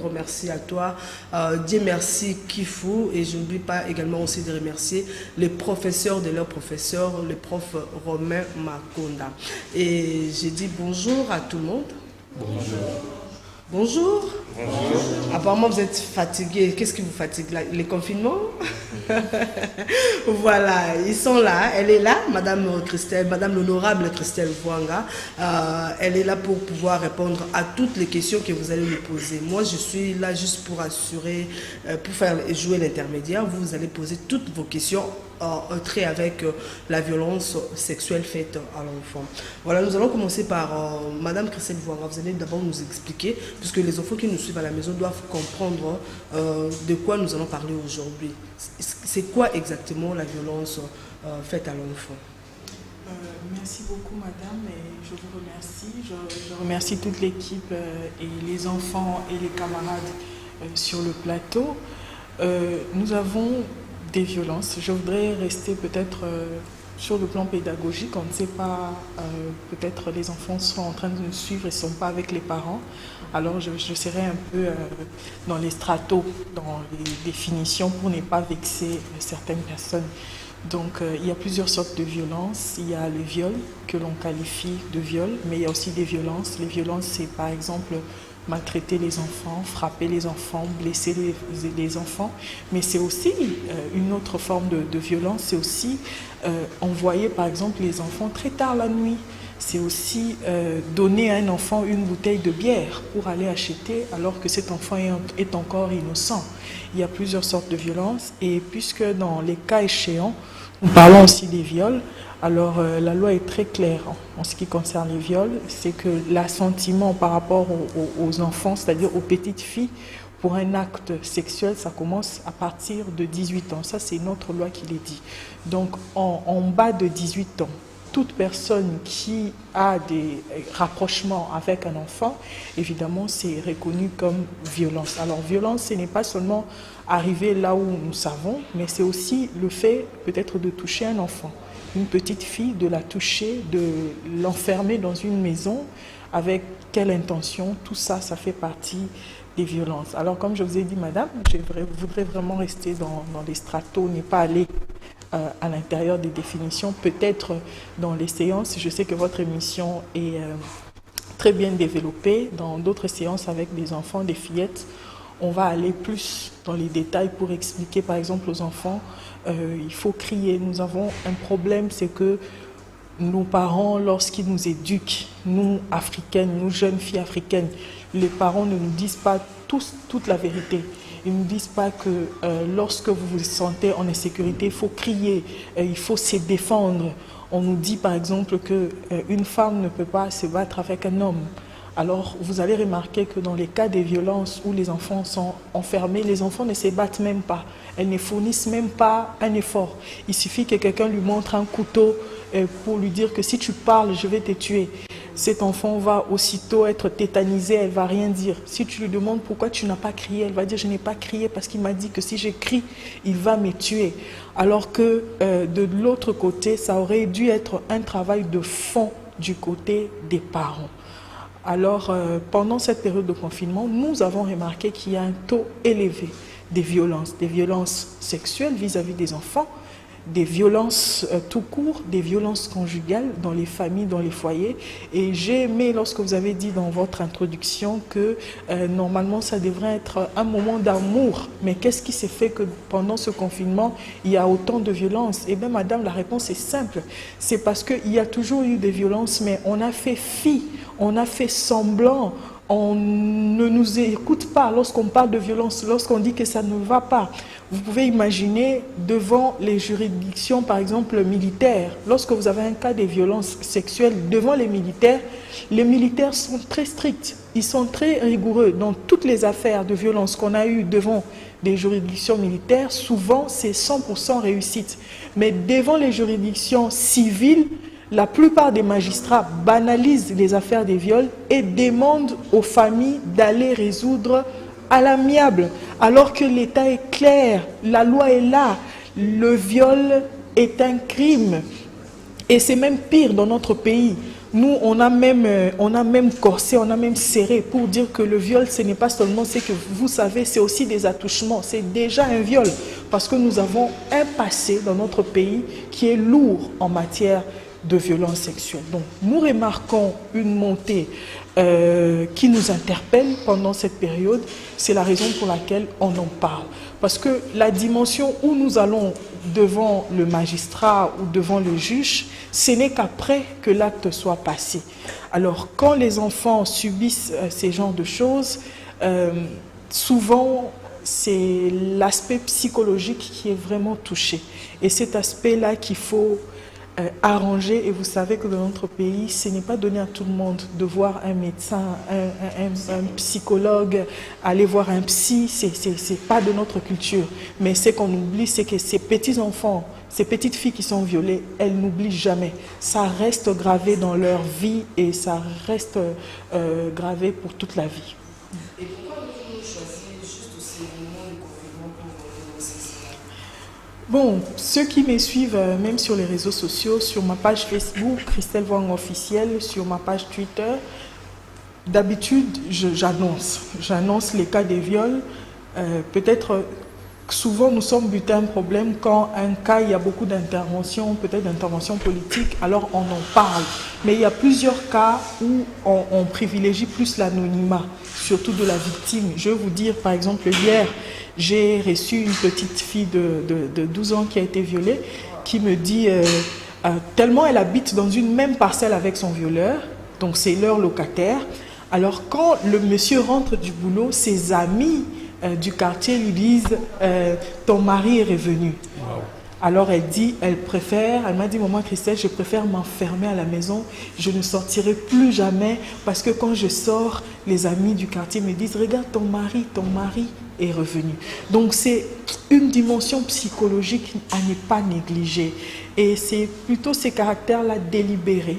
grand merci à toi. Dieu merci Kifou. Et je n'oublie pas également aussi de remercier les professeurs de leurs professeurs, le prof Romain Makonda. Et j'ai dit bonjour à tout le monde. Bonjour. Bonjour. Bonjour. Apparemment, vous êtes fatigués. Qu'est-ce qui vous fatigue là? Les confinements? Voilà, ils sont là. Elle est là, Madame Christelle, Madame l'honorable Christelle Vouanga. Elle est là pour pouvoir répondre à toutes les questions que vous allez lui poser. Moi, je suis là juste pour assurer, pour faire jouer l'intermédiaire. Vous allez poser toutes vos questions en trait avec la violence sexuelle faite à l'enfant. Voilà, nous allons commencer par Madame Christelle Vouanga. Vous allez d'abord nous expliquer, puisque les enfants qui nous suivent à la maison doivent comprendre de quoi nous allons parler aujourd'hui. C'est quoi exactement la violence faite à l'enfant? Merci beaucoup madame et je vous remercie. Je remercie toute l'équipe et les enfants et les camarades sur le plateau. Nous avons des violences. Je voudrais rester peut-être sur le plan pédagogique. On ne sait pas, peut-être les enfants sont en train de nous suivre et ne sont pas avec les parents. Alors je serai un peu dans les stratos, dans les définitions pour ne pas vexer certaines personnes. Donc il y a plusieurs sortes de violences. Il y a le viol que l'on qualifie de viol, mais il y a aussi des violences. Les violences, c'est par exemple maltraiter les enfants, frapper les enfants, blesser les enfants. Mais c'est aussi une autre forme de violence, c'est aussi envoyer par exemple les enfants très tard la nuit. C'est aussi donner à un enfant une bouteille de bière pour aller acheter alors que cet enfant est encore innocent. Il y a plusieurs sortes de violences et puisque dans les cas échéants, nous parlons aussi des viols, alors la loi est très claire en ce qui concerne les viols, c'est que l'assentiment par rapport aux enfants, c'est-à-dire aux petites filles, pour un acte sexuel, ça commence à partir de 18 ans. Ça, c'est notre loi qui les dit. Donc, en bas de 18 ans, toute personne qui a des rapprochements avec un enfant, évidemment, c'est reconnu comme violence. Alors, violence, ce n'est pas seulement arriver là où nous savons, mais c'est aussi le fait peut-être de toucher un enfant, une petite fille, de la toucher, de l'enfermer dans une maison. Avec quelle intention? Tout ça, ça fait partie des violences. Alors, comme je vous ai dit, madame, je voudrais vraiment rester dans les stratos, ne pas aller à l'intérieur des définitions, peut-être dans les séances. Je sais que votre émission est très bien développée. Dans d'autres séances avec des enfants, des fillettes, on va aller plus dans les détails pour expliquer, par exemple, aux enfants, il faut crier. Nous avons un problème, c'est que nos parents, lorsqu'ils nous éduquent, nous, Africaines, nous, jeunes filles africaines, les parents ne nous disent pas toute la vérité. Ils ne nous disent pas que lorsque vous vous sentez en insécurité, il faut crier, il faut se défendre. On nous dit par exemple qu'une femme ne peut pas se battre avec un homme. Alors vous allez remarquer que dans les cas des violences où les enfants sont enfermés, les enfants ne se battent même pas. Elles ne fournissent même pas un effort. Il suffit que quelqu'un lui montre un couteau pour lui dire que si tu parles, je vais te tuer. Cet enfant va aussitôt être tétanisé, elle ne va rien dire. Si tu lui demandes pourquoi tu n'as pas crié, elle va dire je n'ai pas crié parce qu'il m'a dit que si je crie, il va me tuer. Alors que de l'autre côté, ça aurait dû être un travail de fond du côté des parents. Alors pendant cette période de confinement, nous avons remarqué qu'il y a un taux élevé des violences sexuelles vis-à-vis des enfants, des violences tout court, des violences conjugales dans les familles, dans les foyers. Et j'ai aimé lorsque vous avez dit dans votre introduction que normalement ça devrait être un moment d'amour. Mais qu'est-ce qui s'est fait que pendant ce confinement, il y a autant de violences? Eh bien madame, la réponse est simple. C'est parce qu'il y a toujours eu des violences, mais on a fait fi, on a fait semblant. On ne nous écoute pas lorsqu'on parle de violence, lorsqu'on dit que ça ne va pas. Vous pouvez imaginer devant les juridictions, par exemple militaires, lorsque vous avez un cas de violence sexuelle devant les militaires sont très stricts, ils sont très rigoureux. Dans toutes les affaires de violence qu'on a eues devant des juridictions militaires, souvent c'est 100% réussite. Mais devant les juridictions civiles, la plupart des magistrats banalisent les affaires des viols et demandent aux familles d'aller résoudre à l'amiable, alors que l'État est clair, la loi est là, le viol est un crime. Et c'est même pire dans notre pays. Nous, on a même corsé, on a même serré pour dire que le viol, ce n'est pas seulement ce que vous savez, c'est aussi des attouchements. C'est déjà un viol parce que nous avons un passé dans notre pays qui est lourd en matière de violence sexuelle. Donc, nous remarquons une montée qui nous interpelle pendant cette période. C'est la raison pour laquelle on en parle. Parce que la dimension où nous allons devant le magistrat ou devant le juge, ce n'est qu'après que l'acte soit passé. Alors, quand les enfants subissent ces genres de choses, souvent, c'est l'aspect psychologique qui est vraiment touché. Et cet aspect-là qu'il faut arranger. Et vous savez que dans notre pays, ce n'est pas donné à tout le monde de voir un médecin, un psychologue, aller voir un psy. C'est pas de notre culture. Mais ce qu'on oublie, c'est que ces petits-enfants, ces petites filles qui sont violées, elles n'oublient jamais. Ça reste gravé dans leur vie et ça reste gravé pour toute la vie. Et pourquoi avez-vous choisi juste ces moments de confinement pour dénoncer cela? Bon, ceux qui me suivent, même sur les réseaux sociaux, sur ma page Facebook, Christelle Voang officielle, sur ma page Twitter, d'habitude, j'annonce les cas des viols. Peut-être souvent nous sommes butés à un problème quand un cas, il y a beaucoup d'interventions, peut-être d'interventions politiques, alors on en parle. Mais il y a plusieurs cas où on privilégie plus l'anonymat, surtout de la victime. Je vais vous dire, par exemple, hier, j'ai reçu une petite fille de 12 ans qui a été violée, qui me dit, tellement elle habite dans une même parcelle avec son violeur, donc c'est leur locataire. Alors quand le monsieur rentre du boulot, ses amis du quartier lui disent ton mari est revenu. Wow. Alors elle m'a dit maman Christelle, je préfère m'enfermer à la maison, je ne sortirai plus jamais parce que quand je sors, les amis du quartier me disent regarde ton mari est revenu. Donc c'est une dimension psychologique à ne pas négliger et c'est plutôt ces caractères-là délibérés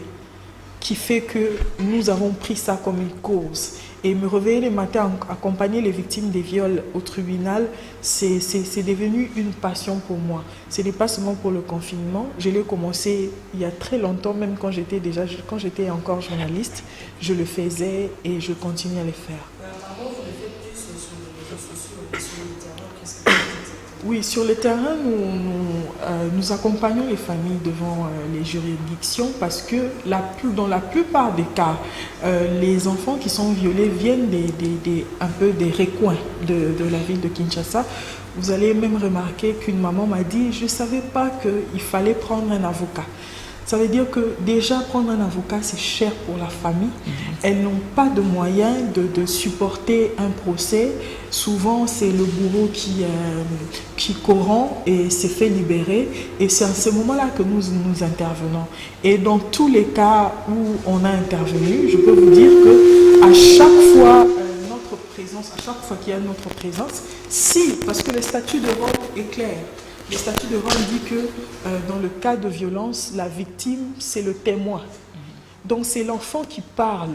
qui fait que nous avons pris ça comme une cause. Et me réveiller le matin, accompagner les victimes des viols au tribunal, c'est devenu une passion pour moi. Ce n'est pas seulement pour le confinement. Je l'ai commencé il y a très longtemps, même quand j'étais encore journaliste, je le faisais et je continue à le faire. Avant, vous le faites plus sur les réseaux sociaux et sur le terrain, qu'est-ce que vous faites? Oui, sur le terrain, nous accompagnons les familles devant les juridictions parce que dans la plupart des cas, les enfants qui sont violés viennent un peu des recoins de la ville de Kinshasa. Vous allez même remarquer qu'une maman m'a dit « je ne savais pas qu'il fallait prendre un avocat ». Ça veut dire que déjà prendre un avocat, c'est cher pour la famille. Elles n'ont pas de moyens de supporter un procès. Souvent, c'est le bourreau qui corrompt et s'est fait libérer. Et c'est à ce moment-là que nous intervenons. Et dans tous les cas où on a intervenu, je peux vous dire qu'à chaque fois, à chaque fois qu'il y a notre présence, parce que le statut de Rome est clair. Le statut de Rome dit que dans le cas de violence, la victime, c'est le témoin. Donc c'est l'enfant qui parle.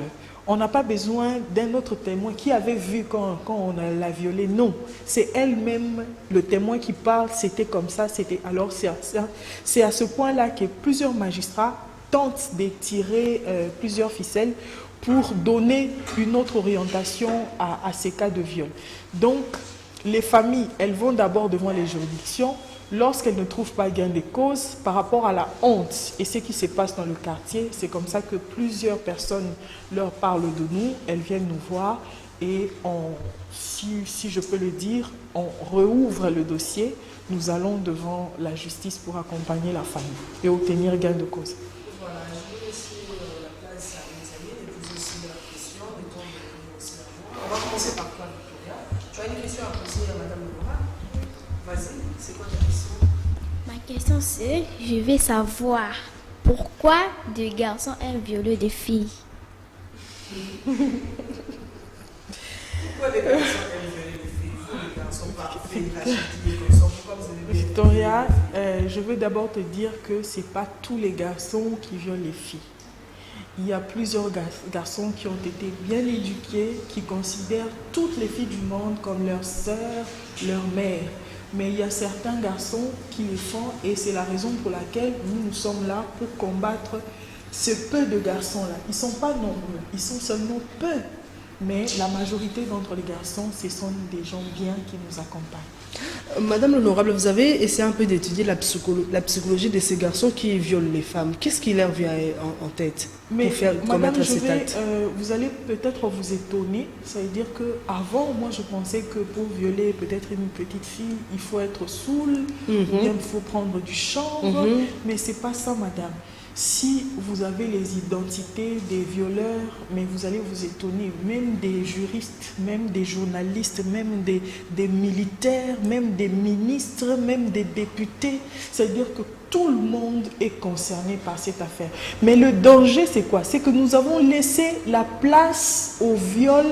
On n'a pas besoin d'un autre témoin qui avait vu quand on l'a violée. Non, c'est elle-même le témoin qui parle. C'était comme ça. Alors c'est à ce point-là que plusieurs magistrats tentent d'étirer plusieurs ficelles pour donner une autre orientation à ces cas de viol. Donc les familles, elles vont d'abord devant les juridictions. Lorsqu'elles ne trouvent pas gain de cause par rapport à la honte et ce qui se passe dans le quartier, c'est comme ça que plusieurs personnes leur parlent de nous, elles viennent nous voir et si je peux le dire, on rouvre le dossier, nous allons devant la justice pour accompagner la famille et obtenir gain de cause. Voilà, je vais laisser la place à mes amis de poser aussi la question, le temps de commencer à voir. On va commencer par toi, Victoria. Tu as une question à poser à Madame Laura? Vas-y, c'est quoi ta question? Ma question c'est, je veux savoir pourquoi des garçons aiment violer des filles. Pourquoi les garçons aiment violer des filles? Les garçons parfaits, rachetés comme ça, pourquoi vous avez bien? Victoria, je veux d'abord te dire que ce n'est pas tous les garçons qui violent les filles. Il y a plusieurs garçons qui ont été bien éduqués, qui considèrent toutes les filles du monde comme leurs sœurs, leurs mères. Mais il y a certains garçons qui le font et c'est la raison pour laquelle nous sommes là pour combattre ce peu de garçons-là, ils ne sont pas nombreux, ils sont seulement peu. Mais la majorité d'entre les garçons, ce sont des gens bien qui nous accompagnent. Madame l'honorable, vous avez essayé un peu d'étudier la psychologie de ces garçons qui violent les femmes. Qu'est-ce qui leur vient en tête pour faire commettre cet acte? Vous allez peut-être vous étonner. Ça veut dire qu'avant, moi, je pensais que pour violer peut-être une petite fille, il faut être saoul, ou bien il faut prendre du chanvre. Mais ce n'est pas ça, madame. Si vous avez les identités des violeurs, mais vous allez vous étonner, même des juristes, même des journalistes, même des militaires, même des ministres, même des députés, c'est-à-dire que tout le monde est concerné par cette affaire. Mais le danger, c'est quoi? C'est que nous avons laissé la place au viol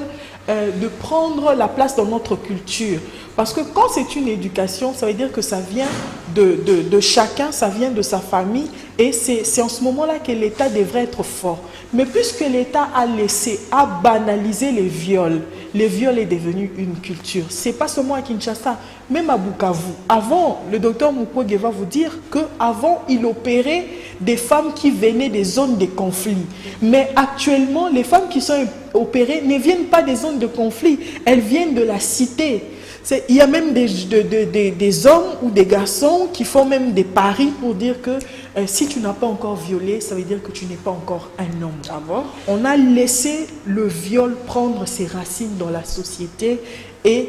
de prendre la place dans notre culture. Parce que quand c'est une éducation, ça veut dire que ça vient de chacun, ça vient de sa famille, et c'est en ce moment-là que l'État devrait être fort. Mais puisque l'État a banalisé les viols est devenu une culture. Ce n'est pas seulement à Kinshasa, même à Bukavu. Avant, le docteur Mukwege va vous dire qu'avant, il opérait des femmes qui venaient des zones de conflit. Mais actuellement, les femmes qui sont opérées ne viennent pas des zones de conflit, elles viennent de la cité. Il y a même des hommes ou des garçons qui font même des paris pour dire que si tu n'as pas encore violé, ça veut dire que tu n'es pas encore un homme. Ah bon? On a laissé le viol prendre ses racines dans la société et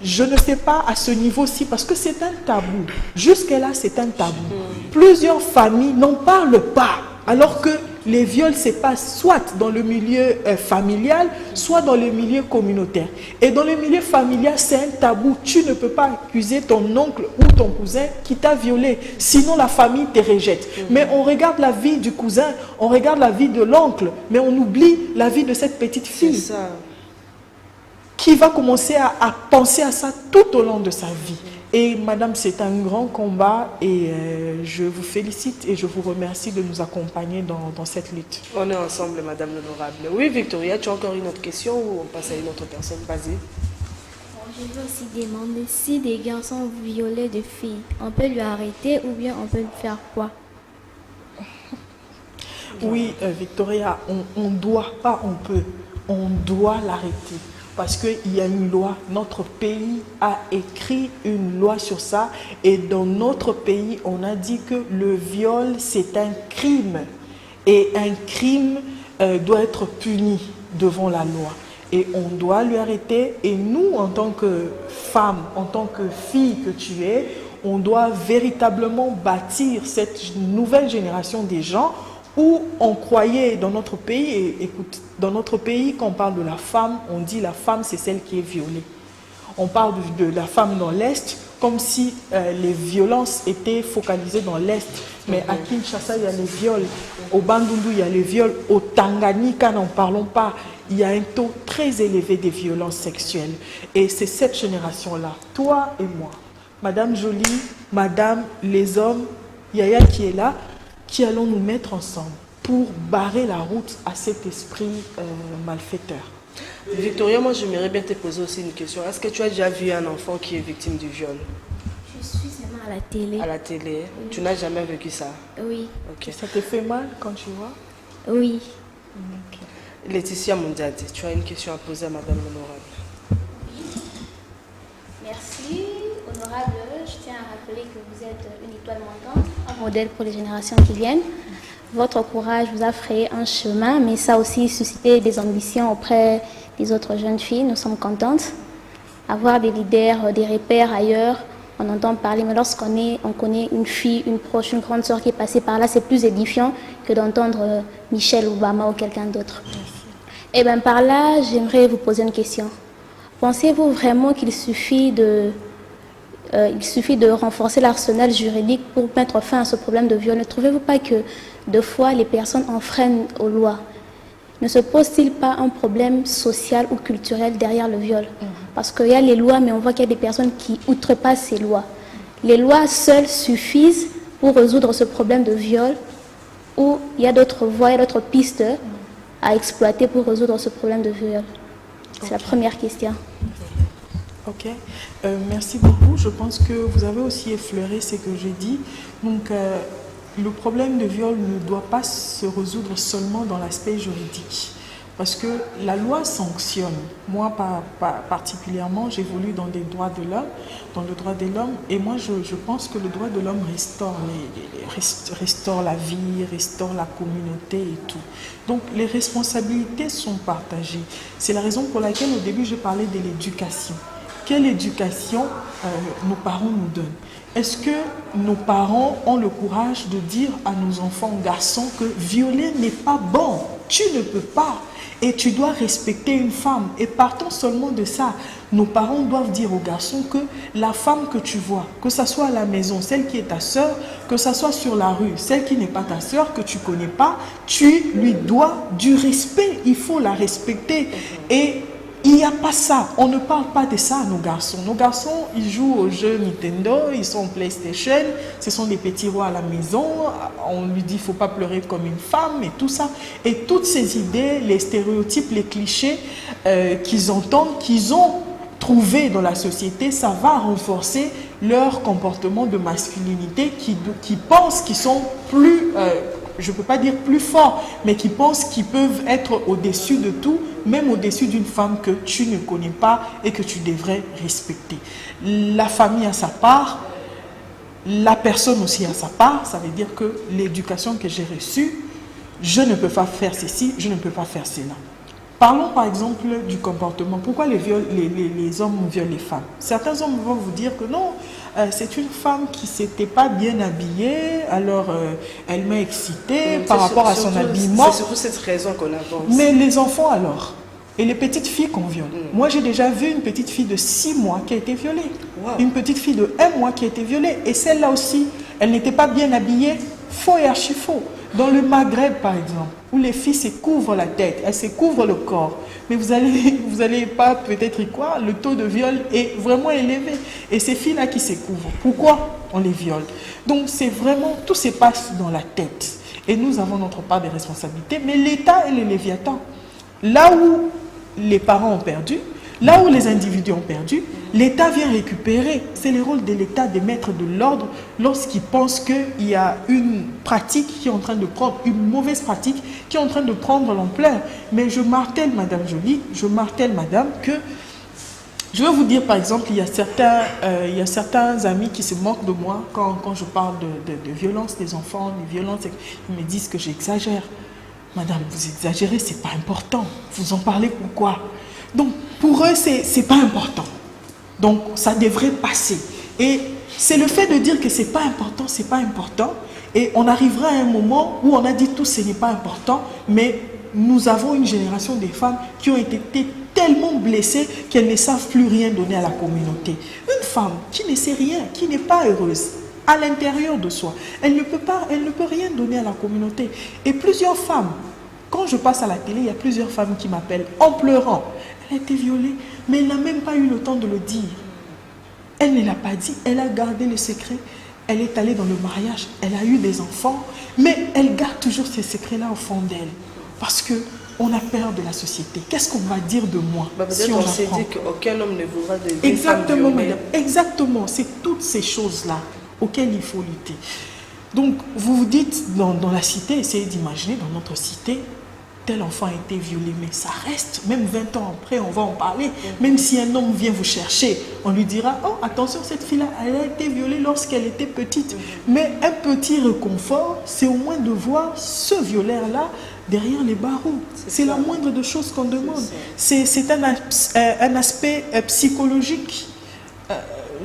je ne sais pas à ce niveau-ci parce que c'est un tabou. Jusque-là, c'est un tabou. Plusieurs familles n'en parlent pas alors que les viols se passent soit dans le milieu familial, soit dans le milieu communautaire. Et dans le milieu familial, c'est un tabou. Tu ne peux pas accuser ton oncle ou ton cousin qui t'a violé. Sinon, la famille te rejette. Mais on regarde la vie du cousin, on regarde la vie de l'oncle, mais on oublie la vie de cette petite fille. C'est ça. Qui va commencer à penser à ça tout au long de sa vie. Et madame, c'est un grand combat et je vous félicite et je vous remercie de nous accompagner dans cette lutte. On est ensemble, madame l'honorable. Oui, Victoria, tu as encore une autre question ou on passe à une autre personne? Vas-y. Je veux aussi demander si des garçons violaient des filles, on peut lui arrêter ou bien on peut lui faire quoi? Oui, Victoria, on doit l'arrêter. Parce qu'il y a une loi, notre pays a écrit une loi sur ça et dans notre pays, on a dit que le viol, c'est un crime et un crime doit être puni devant la loi. Et on doit lui arrêter et nous, en tant que femme, en tant que fille que tu es, on doit véritablement bâtir cette nouvelle génération des gens où on croyait dans notre pays, et écoute, dans notre pays, quand on parle de la femme, on dit la femme c'est celle qui est violée. On parle de la femme dans l'Est, comme si les violences étaient focalisées dans l'Est. Mais à Kinshasa, il y a les viols. Au Bandundu, il y a les viols. Au Tanganyika, n'en parlons pas. Il y a un taux très élevé des violences sexuelles. Et c'est cette génération-là, toi et moi, Madame Jolie, Madame, les hommes, Yaya qui est là, qui allons nous mettre ensemble pour barrer la route à cet esprit malfaiteur. Victoria, moi j'aimerais bien te poser aussi une question. Est-ce que tu as déjà vu un enfant qui est victime du viol? Je suis seulement à la télé. À la télé? Oui. Tu n'as jamais vécu ça? Oui. Ok. Ça te fait mal quand tu vois? Oui. Okay. Laetitia Mondiadi, tu as une question à poser à madame l'honorable. Merci, honorable. Je tiens à rappeler que vous êtes une étoile montante, un modèle pour les générations qui viennent. Votre courage vous a frayé un chemin, mais ça a aussi suscité des ambitions auprès des autres jeunes filles. Nous sommes contentes. Avoir des leaders, des repères ailleurs, on entend parler, mais on connaît une fille, une proche, une grande sœur qui est passée par là, c'est plus édifiant que d'entendre Michelle Obama ou quelqu'un d'autre. Et bien par là, j'aimerais vous poser une question. Pensez-vous vraiment qu'il suffit de renforcer l'arsenal juridique pour mettre fin à ce problème de viol? Ne trouvez-vous pas que, deux fois, les personnes enfreignent aux lois? Ne se pose-t-il pas un problème social ou culturel derrière le viol? Parce qu'il y a les lois, mais on voit qu'il y a des personnes qui outrepassent ces lois. Les lois seules suffisent pour résoudre ce problème de viol, ou il y a d'autres voies, il y a d'autres pistes à exploiter pour résoudre ce problème de viol? C'est la première question. Ok, merci beaucoup. Je pense que vous avez aussi effleuré ce que j'ai dit. Donc, le problème de viol ne doit pas se résoudre seulement dans l'aspect juridique. Parce que la loi sanctionne. Moi, particulièrement, j'évolue dans des droits de l'homme, dans le droit de l'homme, et moi, je pense que le droit de l'homme restaure la vie, restaure la communauté et tout. Donc, les responsabilités sont partagées. C'est la raison pour laquelle, au début, je parlais de l'éducation. Quelle éducation nos parents nous donnent? Est-ce que nos parents ont le courage de dire à nos enfants garçons que violer n'est pas bon? Tu ne peux pas. Et tu dois respecter une femme. Et partant seulement de ça, nos parents doivent dire aux garçons que la femme que tu vois, que ce soit à la maison, celle qui est ta sœur, que ce soit sur la rue, celle qui n'est pas ta sœur, que tu ne connais pas, tu lui dois du respect. Il faut la respecter. Et il n'y a pas ça. On ne parle pas de ça à nos garçons. Nos garçons, ils jouent aux jeux Nintendo, ils sont en PlayStation, ce sont des petits rois à la maison. On lui dit, il ne faut pas pleurer comme une femme et tout ça. Et toutes ces idées, les stéréotypes, les clichés qu'ils entendent, qu'ils ont trouvés dans la société, ça va renforcer leur comportement de masculinité qui pensent qu'ils sont plus... je ne peux pas dire plus forts, mais qui pensent qu'ils peuvent être au-dessus de tout, même au-dessus d'une femme que tu ne connais pas et que tu devrais respecter. La famille a sa part, la personne aussi a sa part, ça veut dire que l'éducation que j'ai reçue, je ne peux pas faire ceci, je ne peux pas faire cela. Parlons par exemple du comportement. Pourquoi les hommes violent les femmes? Certains hommes vont vous dire que non, c'est une femme qui ne s'était pas bien habillée, alors elle m'a excitée par rapport à son habillement. C'est surtout cette raison qu'on avance. Mais les enfants alors? Et les petites filles qu'on viole? Moi j'ai déjà vu une petite fille de 6 mois qui a été violée. Wow. Une petite fille de 1 mois qui a été violée. Et celle-là aussi, elle n'était pas bien habillée. Faux et archi faux. Dans le Maghreb, par exemple, où les filles se couvrent la tête, elles se couvrent le corps. Mais vous allez pas peut-être y croire, le taux de viol est vraiment élevé. Et ces filles-là qui se couvrent, pourquoi on les viole? Donc c'est vraiment, tout se passe dans la tête. Et nous avons notre part de responsabilité, mais l'État est le Léviathan. Là où les parents ont perdu, là où les individus ont perdu, l'État vient récupérer. C'est le rôle de l'État de mettre de l'ordre lorsqu'il pense qu'il y a une pratique qui est en train de prendre, une mauvaise pratique qui est en train de prendre l'ampleur. Mais je martèle, Madame Jolie, je martèle, Madame, que je vais vous dire, par exemple, il y a certains amis qui se moquent de moi quand je parle de violence des enfants, de violence, ils me disent que j'exagère. Madame, vous exagérez, c'est pas important. Vous en parlez pourquoi? Donc, pour eux, c'est pas important. Donc, ça devrait passer. Et c'est le fait de dire que c'est pas important, c'est pas important. Et on arrivera à un moment où on a dit tout, ce n'est pas important, mais nous avons une génération de femmes qui ont été tellement blessées qu'elles ne savent plus rien donner à la communauté. Une femme qui ne sait rien, qui n'est pas heureuse à l'intérieur de soi, elle ne peut rien donner à la communauté. Et plusieurs femmes, quand je passe à la télé, il y a plusieurs femmes qui m'appellent en pleurant. Elle a été violée, mais elle n'a même pas eu le temps de le dire. Elle ne l'a pas dit, elle a gardé le secret. Elle est allée dans le mariage, elle a eu des enfants, mais elle garde toujours ces secrets-là au fond d'elle. Parce qu'on a peur de la société. Qu'est-ce qu'on va dire de moi si on s'est dit qu'aucun homme ne voudra de Exactement, madame. Exactement. C'est toutes ces choses-là auxquelles il faut lutter. Donc, vous vous dites, dans la cité, essayez d'imaginer, dans notre cité, tel enfant a été violé, mais ça reste, même 20 ans après, on va en parler. Même si un homme vient vous chercher, on lui dira, oh, attention, cette fille-là, elle a été violée lorsqu'elle était petite. Mais un petit réconfort, c'est au moins de voir ce violeur-là derrière les barreaux. C'est la moindre des choses qu'on demande. C'est un aspect psychologique.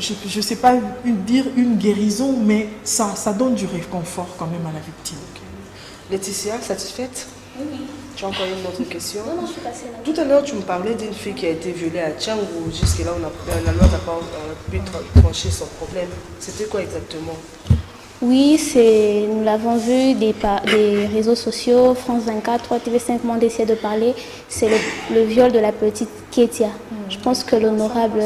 Je ne sais pas dire une guérison, mais ça donne du réconfort quand même à la victime. Laetitia, satisfaite? Oui. Tu as encore une autre question? Non, je suis passée là. Tout à l'heure, tu me parlais d'une fille qui a été violée à Tchangou. Jusque-là, la loi n'a pas pu trancher son problème. C'était quoi exactement? Oui, nous l'avons vu des réseaux sociaux, France 24, 3TV5 Monde essaie de parler. C'est le viol de la petite Kétia. Je pense que l'honorable...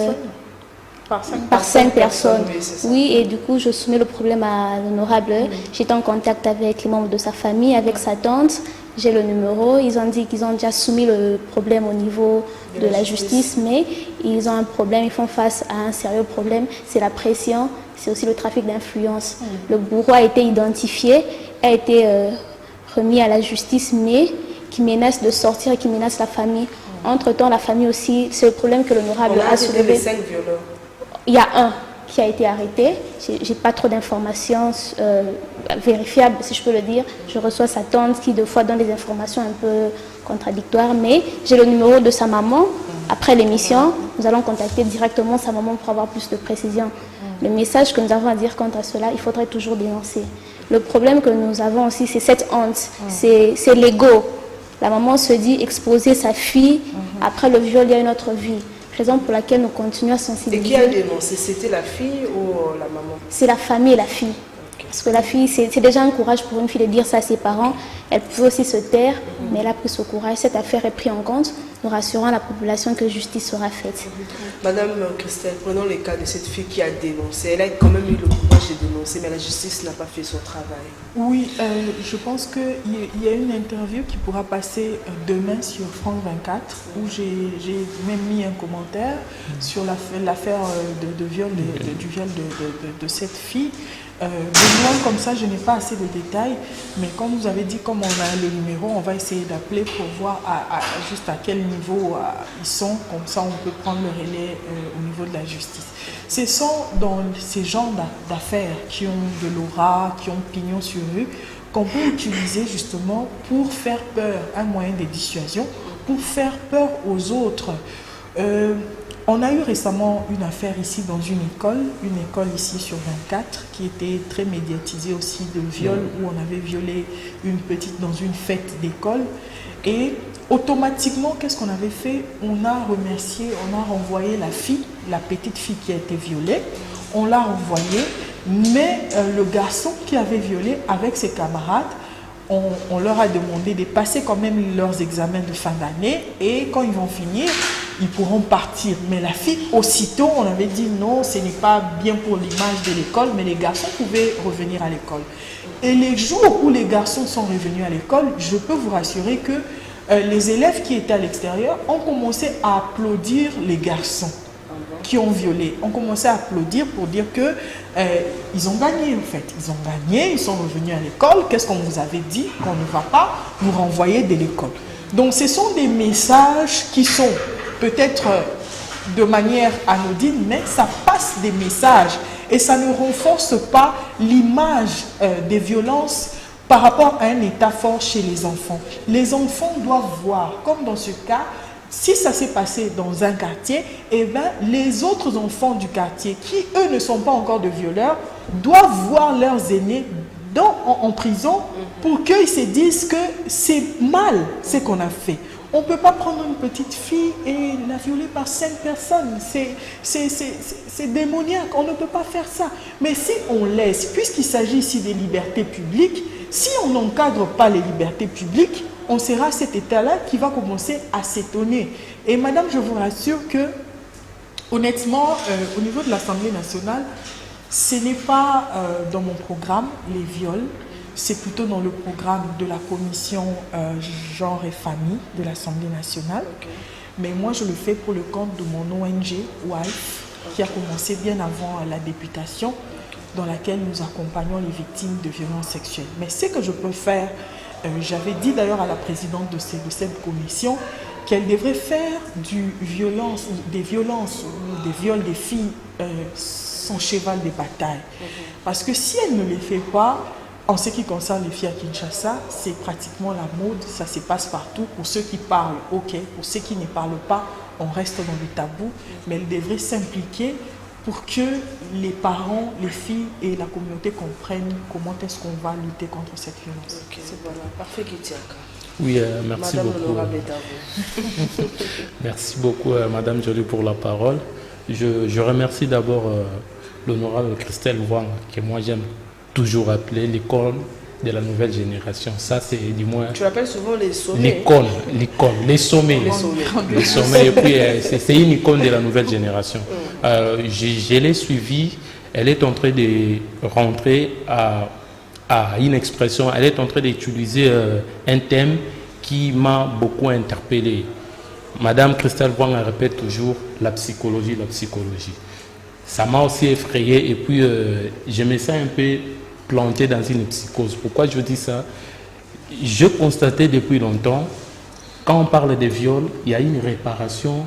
Par cinq personnes. Oui, c'est ça. Oui, et du coup, je soumets le problème à l'honorable. J'étais en contact avec les membres de sa famille, avec sa tante. J'ai le numéro. Ils ont dit qu'ils ont déjà soumis le problème au niveau de la justice, mais ils ont un problème. Ils font face à un sérieux problème. C'est la pression, c'est aussi le trafic d'influence. Le bourreau a été identifié, a été remis à la justice, mais qui menace de sortir et qui menace la famille. Entre-temps, la famille aussi, c'est le problème que l'honorable a soulevé. Les 5 violeurs. Il y a un qui a été arrêté. J'ai pas trop d'informations vérifiables, si je peux le dire. Je reçois sa tante qui, de fois, donne des informations un peu contradictoires. Mais j'ai le numéro de sa maman. Après l'émission, nous allons contacter directement sa maman pour avoir plus de précision. Le message que nous avons à dire contre cela, il faudrait toujours dénoncer. Le problème que nous avons aussi, c'est cette honte. C'est l'ego. La maman se dit exposer sa fille. Après le viol, il y a une autre vie. Raison pour laquelle nous continuons à sensibiliser. Et qui a dénoncé? C'était la fille ou la maman? C'est la famille et la fille. Parce que la fille, c'est déjà un courage pour une fille de dire ça à ses parents. Elle pouvait aussi se taire, mais elle a pris ce courage. Cette affaire est prise en compte. Nous rassurons la population que justice sera faite. Madame Christelle, prenons le cas de cette fille qui a dénoncé. Elle a quand même eu le courage de dénoncer, mais la justice n'a pas fait son travail. Oui, je pense qu'il y a une interview qui pourra passer demain sur France 24 où j'ai même mis un commentaire sur l'affaire du viol de cette fille. De loin comme ça, je n'ai pas assez de détails, mais comme vous avez dit, comme on a le numéro, on va essayer d'appeler pour voir juste à quel niveau ils sont, comme ça on peut prendre le relais au niveau de la justice. Ce sont dans ces genres d'affaires qui ont de l'aura, qui ont pignon sur rue, qu'on peut utiliser justement pour faire peur, un moyen de dissuasion, pour faire peur aux autres. On a eu récemment une affaire ici dans une école ici sur 24, qui était très médiatisée aussi de viol, où on avait violé une petite dans une fête d'école. Et automatiquement, qu'est-ce qu'on avait fait? On a remercié, on a renvoyé la fille, la petite fille qui a été violée, on l'a renvoyée, mais le garçon qui avait violé avec ses camarades, on leur a demandé de passer quand même leurs examens de fin d'année, et quand ils vont finir, ils pourront partir. Mais la fille, aussitôt, on avait dit non, ce n'est pas bien pour l'image de l'école, mais les garçons pouvaient revenir à l'école. Et les jours où les garçons sont revenus à l'école, je peux vous rassurer que les élèves qui étaient à l'extérieur ont commencé à applaudir les garçons qui ont violé. On commençait à applaudir pour dire que ils ont gagné en fait. Ils ont gagné, ils sont revenus à l'école. Qu'est-ce qu'on vous avait dit? Qu'on ne va pas nous renvoyer de l'école. Donc ce sont des messages qui sont peut-être de manière anodine, mais ça passe des messages et ça ne renforce pas l'image des violences par rapport à un état fort chez les enfants. Les enfants doivent voir, comme dans ce cas, si ça s'est passé dans un quartier, eh bien, les autres enfants du quartier, qui eux ne sont pas encore de violeurs, doivent voir leurs aînés en prison pour qu'ils se disent que c'est mal ce qu'on a fait. On ne peut pas prendre une petite fille et la violer par 5 personnes. C'est démoniaque, on ne peut pas faire ça. Mais si on laisse, puisqu'il s'agit ici des libertés publiques, si on n'encadre pas les libertés publiques, on sera à cet état-là qui va commencer à s'étonner. Et madame, je vous rassure que, honnêtement, au niveau de l'Assemblée nationale, ce n'est pas dans mon programme, les viols. C'est plutôt dans le programme de la commission genre et famille de l'Assemblée nationale. Okay. Mais moi, je le fais pour le compte de mon ONG, WIFE, qui a commencé bien avant la députation, dans laquelle nous accompagnons les victimes de violences sexuelles. Mais ce que je peux faire, j'avais dit d'ailleurs à la présidente de cette commission qu'elle devrait faire des violences ou des viols des filles son cheval de bataille. Parce que si elle ne les fait pas, en ce qui concerne les filles à Kinshasa, c'est pratiquement la mode, ça se passe partout. Pour ceux qui parlent, ok. Pour ceux qui ne parlent pas, on reste dans le tabou. Mais elle devrait s'impliquer pour que les parents, les filles et la communauté comprennent comment est-ce qu'on va lutter contre cette violence. Ok, c'est voilà. Parfait, Kitiaka. Oui, merci Madame beaucoup. L'honorable est à vous. Merci beaucoup, Madame Jolie, pour la parole. Je remercie d'abord l'honorable Christelle Wang, que moi j'aime toujours appeler l'école de la nouvelle génération. Ça, c'est du moins Tu l'appelles souvent les sommets. l'icône, les sommets. Les sommets, et puis c'est une icône de la nouvelle génération. Je l'ai suivie, elle est en train de rentrer à une expression, elle est en train d'utiliser un thème qui m'a beaucoup interpellé. Madame Christelle Voanga répète toujours la psychologie. Ça m'a aussi effrayé et puis je me sens un peu planté dans une psychose. Pourquoi je dis ça? Je constatais depuis longtemps, quand on parle de viol, il y a une réparation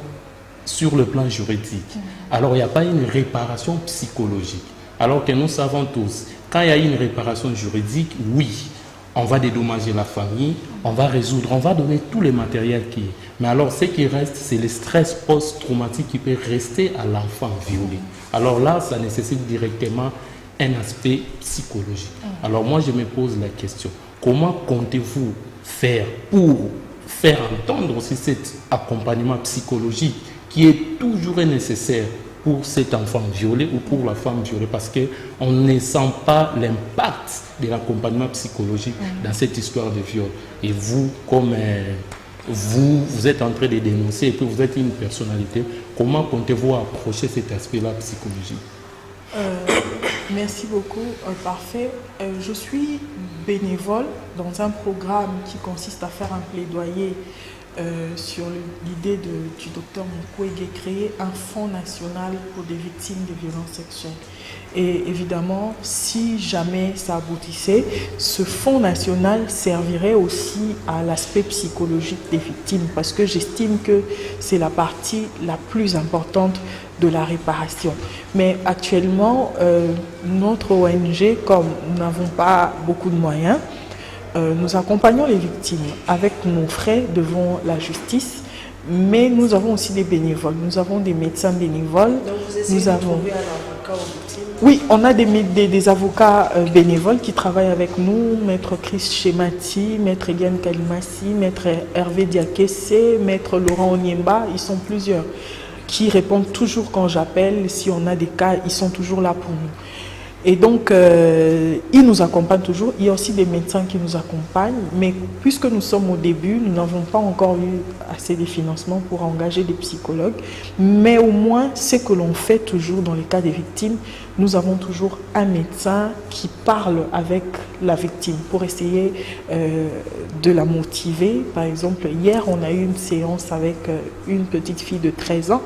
sur le plan juridique. Alors il n'y a pas une réparation psychologique. Alors que nous savons tous, quand il y a une réparation juridique, oui, on va dédommager la famille, on va résoudre, on va donner tout le matériel qui est. Mais alors, ce qui reste, c'est le stress post-traumatique qui peut rester à l'enfant violé. Alors là, ça nécessite directement un aspect psychologique. Alors moi, je me pose la question, comment comptez-vous faire pour faire entendre aussi cet accompagnement psychologique qui est toujours nécessaire pour cet enfant violé ou pour la femme violée, parce qu'on ne sent pas l'impact de l'accompagnement psychologique dans cette histoire de viol. Et vous, comme vous êtes en train de dénoncer et puis vous êtes une personnalité, comment comptez-vous approcher cet aspect-là psychologique? Merci beaucoup, parfait. Je suis bénévole dans un programme qui consiste à faire un plaidoyer sur l'idée du docteur Mukwege, créer un fonds national pour des victimes de violences sexuelles. Et évidemment, si jamais ça aboutissait, ce fonds national servirait aussi à l'aspect psychologique des victimes, parce que j'estime que c'est la partie la plus importante de la réparation. Mais actuellement, notre ONG, comme nous n'avons pas beaucoup de moyens, nous accompagnons les victimes avec nos frais devant la justice, mais nous avons aussi des bénévoles. Nous avons des médecins bénévoles. Donc vous essayez de trouver un avocat aux victimes? Oui, on a des avocats bénévoles qui travaillent avec nous, Maître Chris Chemati, Maître Egan Kalimassi, Maître Hervé Diakese, Maître Laurent Onyemba, ils sont plusieurs, qui répondent toujours quand j'appelle. Si on a des cas, ils sont toujours là pour nous. Et donc, ils nous accompagnent toujours. Il y a aussi des médecins qui nous accompagnent. Mais puisque nous sommes au début, nous n'avons pas encore eu assez de financement pour engager des psychologues. Mais au moins, ce que l'on fait toujours dans les cas des victimes, nous avons toujours un médecin qui parle avec la victime pour essayer de la motiver. Par exemple, hier, on a eu une séance avec une petite fille de 13 ans.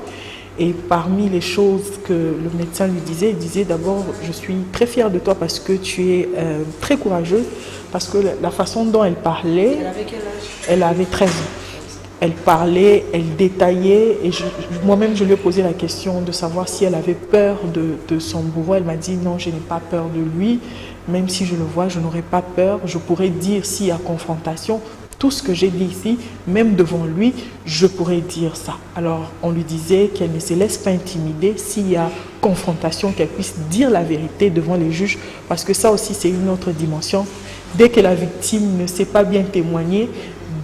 Et parmi les choses que le médecin lui disait, il disait d'abord, je suis très fière de toi parce que tu es très courageuse, parce que la façon dont elle parlait, Elle avait quel âge? elle avait 13 ans. Elle parlait, elle détaillait, et moi-même je lui ai posé la question de savoir si elle avait peur de son bourreau. Elle m'a dit non, je n'ai pas peur de lui, même si je le vois, je n'aurais pas peur. Je pourrais dire s'il y a confrontation, tout ce que j'ai dit ici, même devant lui, je pourrais dire ça. Alors, on lui disait qu'elle ne se laisse pas intimider. S'il y a confrontation, qu'elle puisse dire la vérité devant les juges, parce que ça aussi, c'est une autre dimension. Dès que la victime ne sait pas bien témoigner,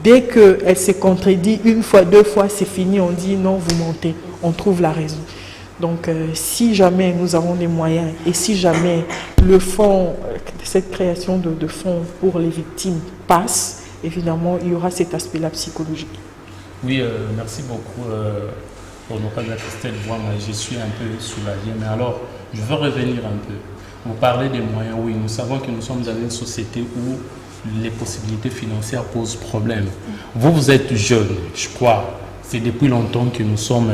dès qu'elle se contredit une fois, deux fois, c'est fini, on dit non, vous mentez, on trouve la raison. Donc, si jamais nous avons des moyens et si jamais le fonds, cette création de fonds pour les victimes passe, évidemment, il y aura cet aspect-là psychologique. Oui, merci beaucoup, honorable Christelle Voanga. Je suis un peu soulagé, mais alors, je veux revenir un peu. Vous parlez des moyens, oui, nous savons que nous sommes dans une société où les possibilités financières posent problème. Vous êtes jeune, je crois, c'est depuis longtemps que nous sommes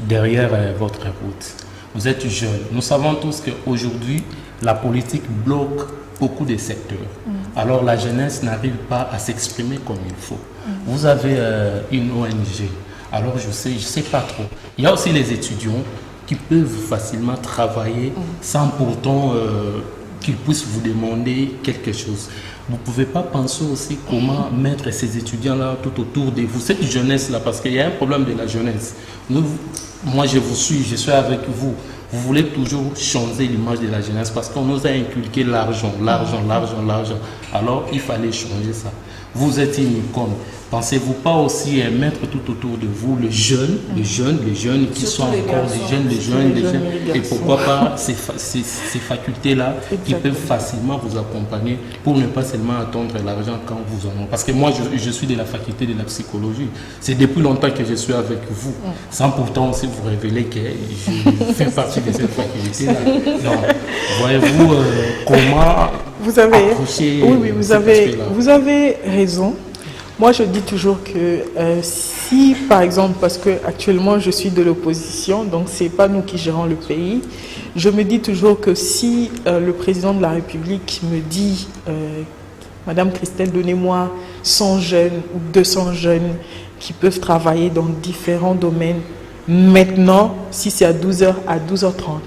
derrière votre route. Vous êtes jeune. Nous savons tous qu'aujourd'hui, la politique bloque beaucoup de secteurs. Alors la jeunesse n'arrive pas à s'exprimer comme il faut. Vous avez une ONG, alors je sais pas trop. Il y a aussi les étudiants qui peuvent facilement travailler sans pourtant qu'ils puissent vous demander quelque chose. Vous ne pouvez pas penser aussi comment mettre ces étudiants-là tout autour de vous, cette jeunesse-là, parce qu'il y a un problème de la jeunesse. Moi, je vous suis, je suis avec vous. Vous voulez toujours changer l'image de la jeunesse parce qu'on nous a inculqué l'argent. Alors, il fallait changer ça. vous êtes une icône. Pensez-vous pas aussi mettre tout autour de vous les jeunes qui sont encore des jeunes, et pourquoi pas ces facultés-là qui peuvent facilement vous accompagner pour ne pas seulement attendre l'argent quand vous en avez. Parce que moi, je suis de la faculté de la psychologie. C'est depuis longtemps que je suis avec vous, sans pourtant aussi vous révéler que je fais partie de cette faculté-là. Donc, voyez-vous comment vous avez, approcher vous avez raison. Moi, je dis toujours que si, par exemple, parce que actuellement je suis de l'opposition, donc c'est pas nous qui gérons le pays, je me dis toujours que si le président de la République me dit Madame Christelle, donnez-moi 100 jeunes ou 200 jeunes qui peuvent travailler dans différents domaines, maintenant, si c'est à 12h, à 12h30,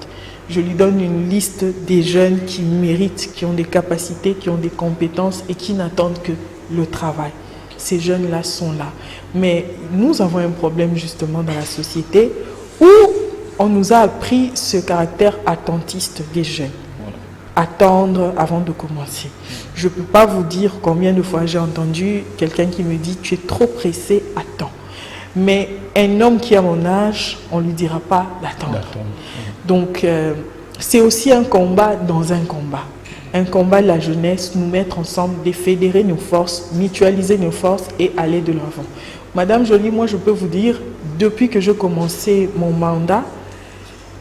je lui donne une liste des jeunes qui méritent, qui ont des capacités, qui ont des compétences et qui n'attendent que le travail. Ces jeunes-là sont là. Mais nous avons un problème justement dans la société où on nous a appris ce caractère attentiste des jeunes. Attendre avant de commencer. Je ne peux pas vous dire combien de fois j'ai entendu quelqu'un qui me dit « tu es trop pressé, attends ». Mais un homme qui a mon âge, on ne lui dira pas d'attendre. Donc c'est aussi un combat dans un combat. Un combat de la jeunesse, nous mettre ensemble, défédérer nos forces, mutualiser nos forces et aller de l'avant. Madame Joly, moi je peux vous dire, depuis que j'ai commencé mon mandat,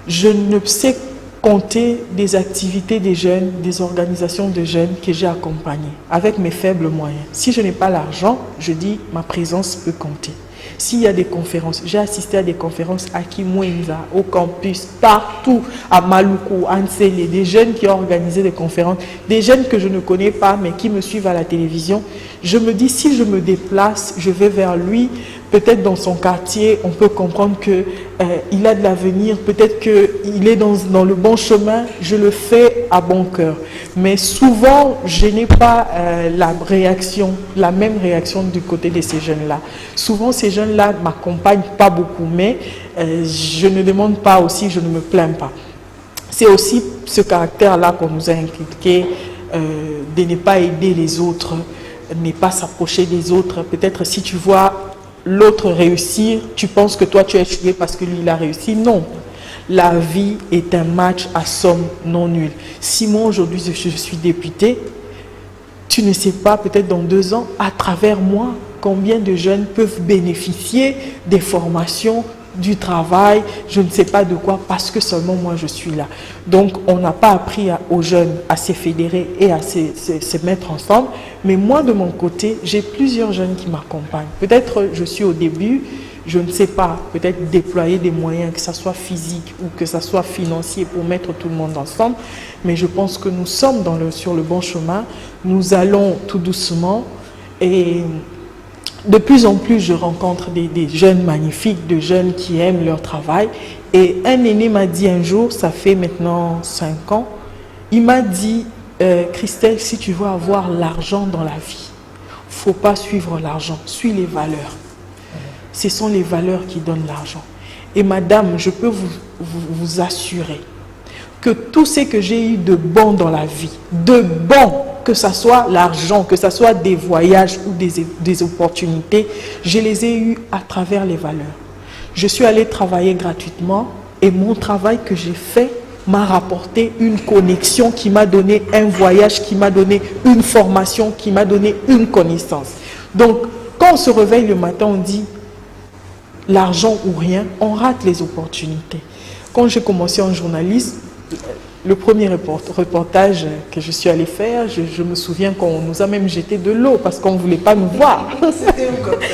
je ne sais compter des activités des jeunes, des organisations de jeunes que j'ai accompagnées avec mes faibles moyens. Si je n'ai pas l'argent, je dis ma présence peut compter. S'il y a des conférences, j'ai assisté à des conférences à Kimwenza, au campus, partout, à Maluku, à Nsele, des jeunes qui ont organisé des conférences, des jeunes que je ne connais pas mais qui me suivent à la télévision. Je me dis, si je me déplace, je vais vers lui, peut-être dans son quartier, on peut comprendre qu'il a de l'avenir, peut-être qu'il est dans le bon chemin, je le fais à bon cœur. Mais souvent, je n'ai pas la même réaction du côté de ces jeunes-là. Souvent, ces jeunes-là ne m'accompagnent pas beaucoup, mais je ne demande pas aussi, je ne me plains pas. C'est aussi ce caractère-là qu'on nous a inculqué, de ne pas aider les autres, ne pas s'approcher des autres. Peut-être si tu vois l'autre réussir, tu penses que toi tu as échoué parce que lui il a réussi. Non, la vie est un match à somme non nulle. Si moi aujourd'hui je suis député, tu ne sais pas, peut-être dans 2 ans, à travers moi, combien de jeunes peuvent bénéficier des formations, du travail, je ne sais pas de quoi, parce que seulement moi je suis là. Donc on n'a pas appris aux jeunes à se fédérer et à se mettre ensemble, mais moi de mon côté, j'ai plusieurs jeunes qui m'accompagnent. Peut-être je suis au début, je ne sais pas, peut-être déployer des moyens, que ce soit physique ou que ce soit financier pour mettre tout le monde ensemble, mais je pense que nous sommes sur le bon chemin, nous allons tout doucement et de plus en plus, je rencontre des jeunes magnifiques, de jeunes qui aiment leur travail. Et un aîné m'a dit un jour, ça fait maintenant 5 ans, il m'a dit, Christelle, si tu veux avoir l'argent dans la vie, il ne faut pas suivre l'argent, suis les valeurs. Ce sont les valeurs qui donnent l'argent. Et madame, je peux vous assurer que tout ce que j'ai eu de bon dans la vie, de bon, que ce soit l'argent, que ce soit des voyages ou des opportunités, je les ai eus à travers les valeurs. Je suis allée travailler gratuitement et mon travail que j'ai fait m'a rapporté une connexion qui m'a donné un voyage, qui m'a donné une formation, qui m'a donné une connaissance. Donc, quand on se réveille le matin, on dit l'argent ou rien, on rate les opportunités. Quand j'ai commencé en journalisme, le premier reportage que je suis allée faire, je me souviens qu'on nous a même jeté de l'eau parce qu'on ne voulait pas nous voir. C'était où comme ça?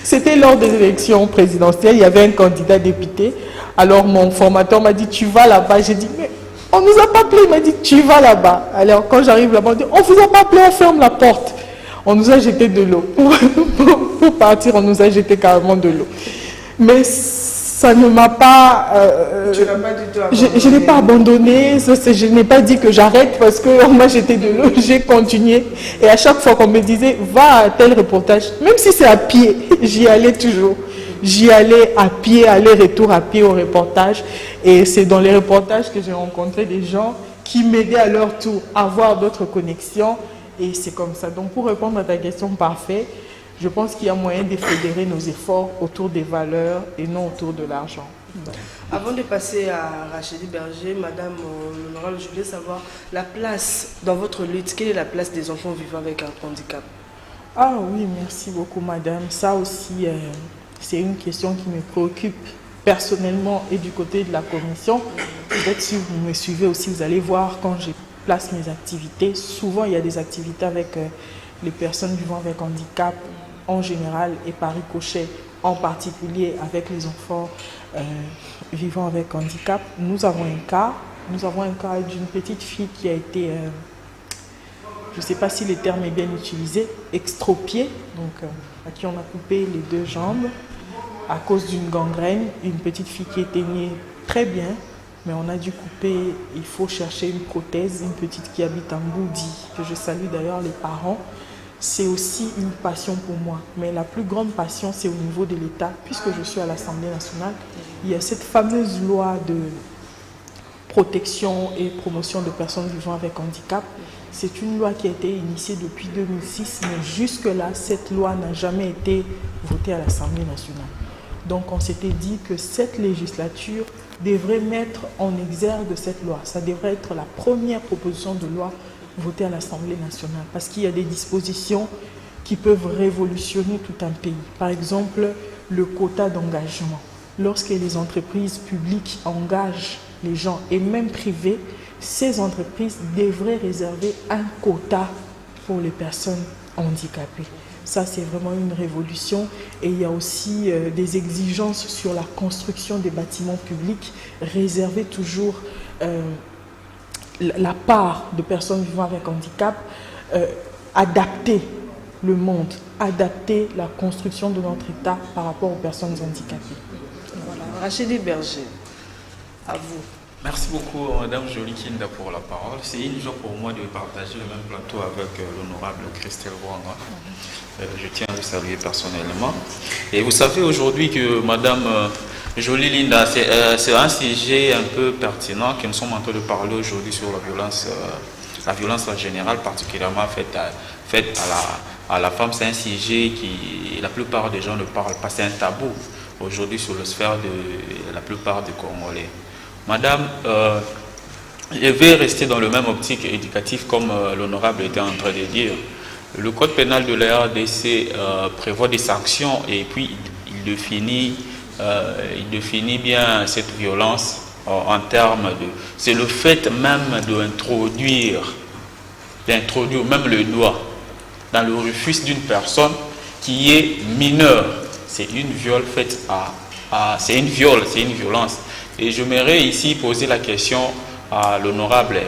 C'était lors des élections présidentielles, il y avait un candidat député. Alors mon formateur m'a dit, tu vas là-bas. J'ai dit, mais on ne nous a pas appelé. Il m'a dit, tu vas là-bas. Alors quand j'arrive là-bas, on dit, on ne vous a pas appelé, on ferme la porte. On nous a jeté de l'eau. Pour partir, on nous a jeté carrément de l'eau. Mais ça ne m'a pas... tu n'as pas du tout abandonné. Je n'ai pas abandonné, je n'ai pas dit que j'arrête parce qu'on m'a jeté de l'eau, j'ai continué. Et à chaque fois qu'on me disait, va à tel reportage, même si c'est à pied, j'y allais toujours. J'y allais à pied, aller-retour à pied au reportage. Et c'est dans les reportages que j'ai rencontré des gens qui m'aidaient à leur tour à avoir d'autres connexions Et c'est comme ça. Donc pour répondre à ta question parfaite, je pense qu'il y a moyen de fédérer nos efforts autour des valeurs et non autour de l'argent. Avant de passer à Rachedi Berger, Madame l'honorable, je voulais savoir la place dans votre lutte. Quelle est la place des enfants vivant avec un handicap? Ah oui, merci beaucoup Madame. Ça aussi, c'est une question qui me préoccupe personnellement et du côté de la commission. Peut-être si vous me suivez aussi, vous allez voir quand je place mes activités. Souvent, il y a des activités avec les personnes vivant avec handicap en général et par ricochet en particulier avec les enfants vivant avec handicap. Nous avons un cas d'une petite fille qui a été, je ne sais pas si le terme est bien utilisé, extropiée, donc à qui on a coupé les 2 jambes à cause d'une gangrène. Une petite fille qui était née très bien, mais on a dû couper, il faut chercher une prothèse, une petite qui habite en Boudi, que je salue d'ailleurs les parents. C'est aussi une passion pour moi. Mais la plus grande passion, c'est au niveau de l'État. Puisque je suis à l'Assemblée nationale, il y a cette fameuse loi de protection et promotion de personnes vivant avec handicap. C'est une loi qui a été initiée depuis 2006, mais jusque-là, cette loi n'a jamais été votée à l'Assemblée nationale. Donc on s'était dit que cette législature devrait mettre en exergue cette loi. Ça devrait être la première proposition de loi votée à l'Assemblée nationale, parce qu'il y a des dispositions qui peuvent révolutionner tout un pays. Par exemple, le quota d'engagement. Lorsque les entreprises publiques engagent les gens, et même privées, ces entreprises devraient réserver un quota pour les personnes handicapées. Ça, c'est vraiment une révolution. Et il y a aussi des exigences sur la construction des bâtiments publics, réserver toujours la part de personnes vivant avec handicap, adapter le monde, adapter la construction de notre État par rapport aux personnes handicapées. Voilà. Rachedi Berger, à vous. Merci beaucoup Madame Jolie Kinda pour la parole. C'est une joie pour moi de partager le même plateau avec l'honorable Christelle Wanga. Je tiens à vous saluer personnellement. Et vous savez aujourd'hui que Madame Jolie Linda, c'est un sujet un peu pertinent que nous sommes en train de parler aujourd'hui sur la violence en général, particulièrement faite à la femme. C'est un sujet qui, la plupart des gens ne parlent pas, c'est un tabou aujourd'hui sur la sphère de la plupart des Congolais. Madame, je vais rester dans le même optique éducatif comme l'honorable était en train de dire. Le code pénal de la RDC prévoit des sanctions et puis il définit bien cette violence en termes de... C'est le fait même d'introduire même le doigt dans le refus d'une personne qui est mineure. C'est une viol faite c'est une violence. Et j'aimerais ici poser la question à l'honorable.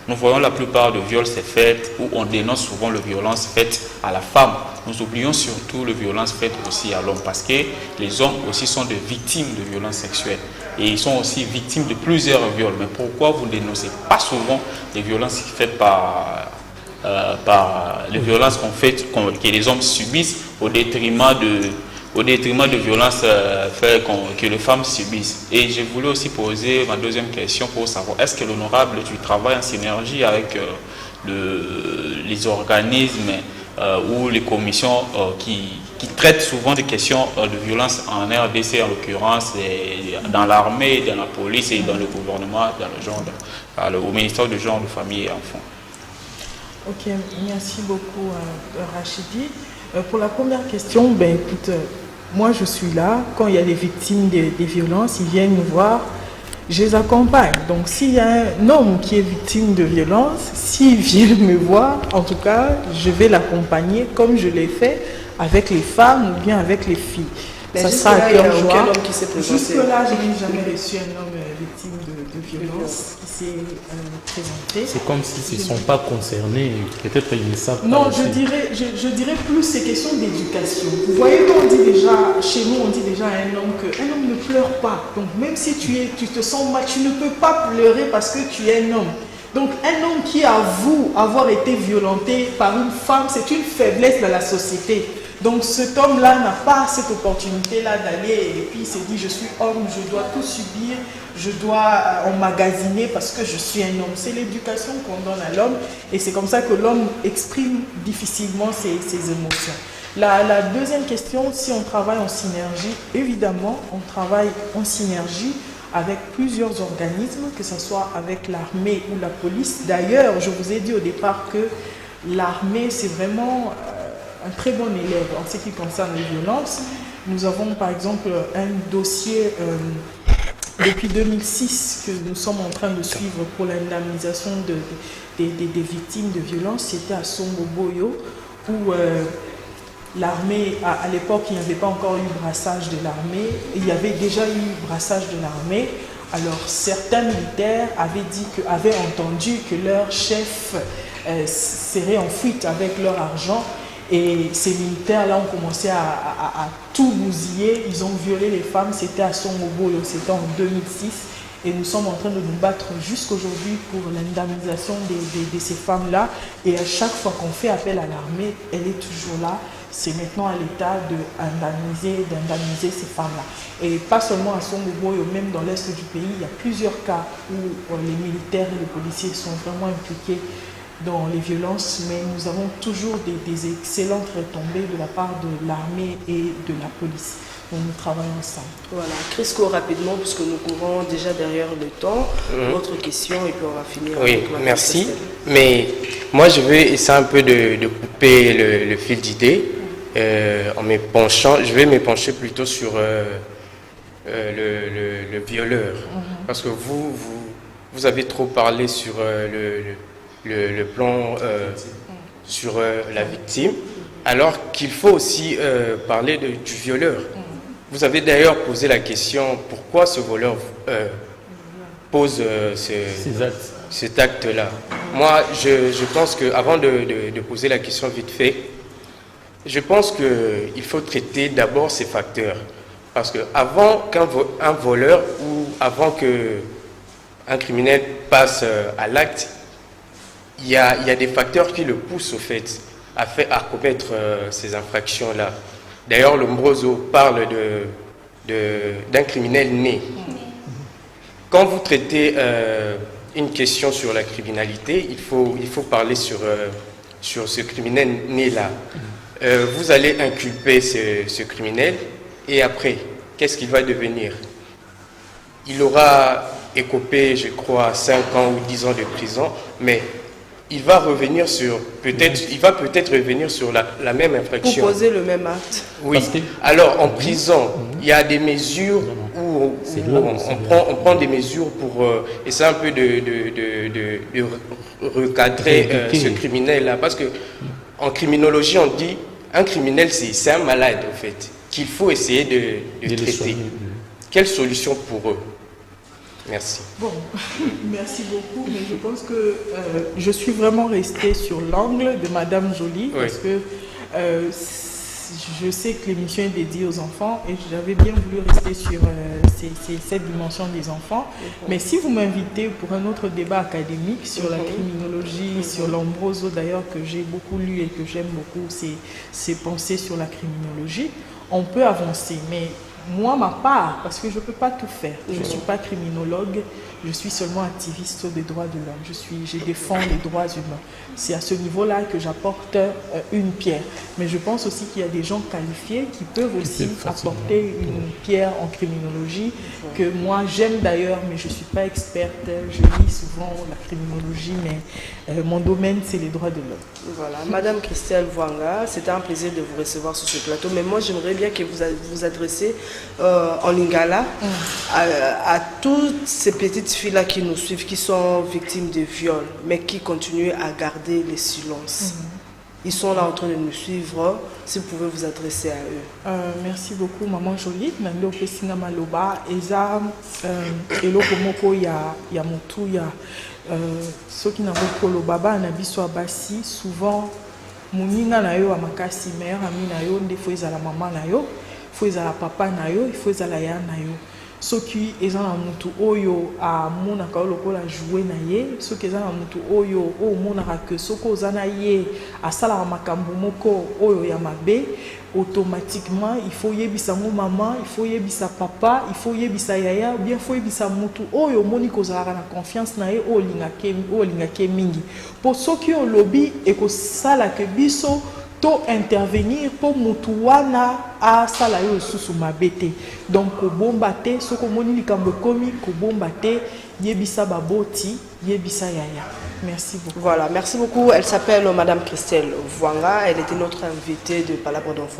Nous voyons la plupart de viols c'est faites où on dénonce souvent les violences faites à la femme. Nous oublions surtout les violences faites aussi à l'homme parce que les hommes aussi sont des victimes de violences sexuelles et ils sont aussi victimes de plusieurs viols. Mais pourquoi vous ne dénoncez pas souvent les violences faites par les violences que les hommes subissent au détriment de violences que les femmes subissent. Et je voulais aussi poser ma deuxième question pour savoir, est-ce que l'honorable, tu travailles en synergie avec les organismes ou les commissions qui traitent souvent des questions de violence en RDC, en l'occurrence, dans l'armée, dans la police et dans le gouvernement, au ministère du genre, de famille et enfants. Ok, merci beaucoup Rachedi. Pour la première question, ben écoute, moi je suis là, quand il y a des victimes des violences, ils viennent me voir, je les accompagne. Donc s'il y a un homme qui est victime de violence, s'il vient me voir, en tout cas, je vais l'accompagner comme je l'ai fait avec les femmes ou bien avec les filles. Mais ça sera à cœur joie. Jusque-là, je n'ai jamais reçu un homme victime de violence qui s'est présenté. C'est comme s'ils ne sont pas concernés, peut-être ils ne savent pas. Non, je dirais plus c'est question d'éducation. Vous voyez, quand on dit déjà, chez nous, on dit déjà à un homme qu'un homme ne pleure pas. Donc même si tu te sens mal, tu ne peux pas pleurer parce que tu es un homme. Donc un homme qui avoue avoir été violenté par une femme, c'est une faiblesse dans la société. Donc cet homme-là n'a pas cette opportunité-là d'aller et puis il s'est dit je suis homme, je dois tout subir, je dois emmagasiner parce que je suis un homme. C'est l'éducation qu'on donne à l'homme et c'est comme ça que l'homme exprime difficilement ses émotions. La deuxième question, si on travaille en synergie, évidemment on travaille en synergie avec plusieurs organismes, que ce soit avec l'armée ou la police. D'ailleurs, je vous ai dit au départ que l'armée c'est vraiment un très bon élève en ce qui concerne les violences. Nous avons par exemple un dossier depuis 2006 que nous sommes en train de suivre pour l'indemnisation des victimes de violences. C'était à Songoboyo où l'armée, à l'époque il n'y avait pas encore eu brassage de l'armée, il y avait déjà eu brassage de l'armée. Alors certains militaires avaient entendu que leur chef serait en fuite avec leur argent. Et ces militaires-là ont commencé à tout bousiller, ils ont violé les femmes, c'était à Songoboyo, c'était en 2006. Et nous sommes en train de nous battre jusqu'aujourd'hui pour l'indemnisation de ces femmes-là. Et à chaque fois qu'on fait appel à l'armée, elle est toujours là. C'est maintenant à l'État d'indemniser ces femmes-là. Et pas seulement à Songoboyo, même dans l'Est du pays, il y a plusieurs cas où les militaires et les policiers sont vraiment impliqués dans les violences, mais nous avons toujours des excellentes retombées de la part de l'armée et de la police. Donc nous travaillons ensemble. Voilà, Crisco, rapidement, puisque nous courons déjà derrière le temps. Autre question et puis on va finir. Oui, avec merci. Mais moi, je vais essayer un peu de couper le fil d'idée en me penchant. Je vais me pencher plutôt sur le violeur. Parce que vous avez trop parlé sur le plan sur la victime, alors qu'il faut aussi parler du violeur. Vous avez d'ailleurs posé la question pourquoi ce voleur pose cet acte-là. Moi, je pense qu'avant de poser la question vite fait, je pense qu'il faut traiter d'abord ces facteurs. Parce qu'avant qu'un voleur ou avant qu'un criminel passe à l'acte, il y a des facteurs qui le poussent au fait à commettre ces infractions-là. D'ailleurs, Lombroso parle d'un criminel né. Quand vous traitez une question sur la criminalité, il faut parler sur ce criminel né-là. Vous allez inculper ce criminel et après, qu'est-ce qu'il va devenir? Il aura écopé, je crois, 5 ans ou 10 ans de prison, mais il va revenir peut-être revenir sur la même infraction. Pour poser le même acte. Oui. Alors, en prison, il y a des mesures où on prend des mesures pour essayer un peu de recadrer ce criminel-là. Parce que en criminologie, on dit un criminel, c'est un malade, en fait, qu'il faut essayer de traiter. Quelle solution pour eux? Merci. Bon, merci beaucoup, mais je pense que je suis vraiment restée sur l'angle de Madame Joly, parce que je sais que l'émission est dédiée aux enfants et j'avais bien voulu rester sur cette dimension des enfants. Mais si vous m'invitez pour un autre débat académique sur la criminologie, sur Lombroso d'ailleurs, que j'ai beaucoup lu et que j'aime beaucoup ses pensées sur la criminologie, on peut avancer. Mais moi, ma part, parce que je ne peux pas tout faire. Je ne suis pas criminologue, je suis seulement activiste des droits de l'homme. Je défends les droits humains. C'est à ce niveau-là que j'apporte une pierre. Mais je pense aussi qu'il y a des gens qualifiés qui peuvent aussi apporter une pierre en criminologie, que moi j'aime d'ailleurs, mais je ne suis pas experte. Je lis souvent la criminologie, mais mon domaine, c'est les droits de l'homme. Voilà. Madame Christelle Vwanga, c'était un plaisir de vous recevoir sur ce plateau. Mais moi, j'aimerais bien que vous vous adressiez en lingala à toutes ces petites filles-là qui nous suivent, qui sont victimes de viols, mais qui continuent à garder les silences. Ils sont là en train de nous suivre. Si vous pouvez vous adresser à eux. Merci beaucoup, Maman Jolie. Nando Pessinga Maloba, Eza, Eloko Moko ya Motu, ya ceux qui n'ont pas le baba, Nabiso Abassi, souvent, Mounina Nayo, Amakasi, mère, Ami Nayo, des fois ils ont la maman Nayo, il faut ils ont la papa Nayo, il faut ils ont la ya Nayo. soki eza na mutu oyo amonaka lokola jouer na ye soki eza na mutu oyo omonaka ke soko oza na ye asalaka makambo moko oyo ya mabe, automatiquement il faut yebisa ngo maman, il faut yebisa papa, il faut yebisa yaya, ou bien il faut yebisa mutu oyo moni kozalaka na confiance na ye olingake mingi po soki olobi ekosala ke biso to intervenir pour mutu wana asala yo susu mabete. Donc kobomba te soko moni likambo komi kobomba te yebisa baboti yebisa yaya. Merci beaucoup. Voilà, merci beaucoup. Elle s'appelle Madame Christelle Vwanga. Elle était notre invitée de Palabre d'enfants.